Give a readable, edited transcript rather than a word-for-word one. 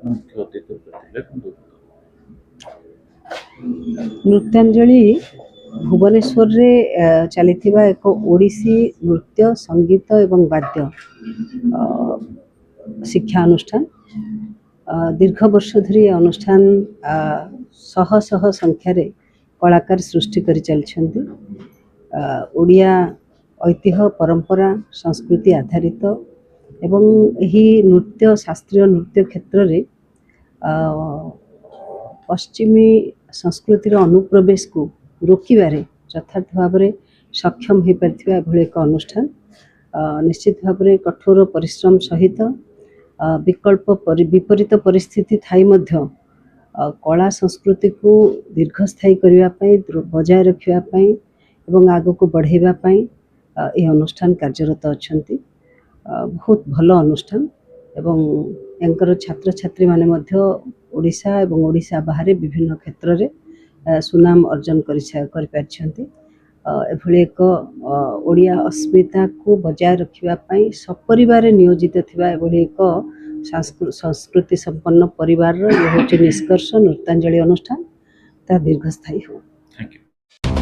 मुख्य अतिथि ଥିଲେ କିନ୍ତୁ नृत्यांजलि भुवनेश्वर रे चलीथिबा एक ओडिसी नृत्य संगीत एवं वाद्य शिक्षा अनुष्ठान दीर्घ वर्ष धरी अनुष्ठान शह शह संख्यार कलाकार सृष्टि कर चलछंती ओडिया ऐतिह्य परंपरा संस्कृति आधारित एवं यही नृत्य शास्त्रीय नृत्य क्षेत्र रे पश्चिमी संस्कृतिर अनुप्रवेश को रोकबारे यथार्थ भाव में सक्षम हो पारे एक अनुष्ठान निश्चित भाव में कठोर परिश्रम सहित विकल्प विपरीत परिस्थिति थाई मध्य कला संस्कृति को दीर्घस्थायी करने बजाय रखापी एवं आग को बढ़ावाई ये अनुष्ठान कार्यरत अच्छा बहुत भल अनुष्ठान एवं यांकर छात्र छात्री माने मध्य ओडिशा एवं ओडिशा बाहर विभिन्न क्षेत्र में सुनाम अर्जन कर एभली एक ओडिया अस्मिता को बजाय रखापी सपरिवार नियोजित थिबा एभली एक संस्कृति संपन्न परिवार ये हूँ निष्कर्ष नृत्यांजलि अनुष्ठान ता दीर्घस्थायी हो। Thank you.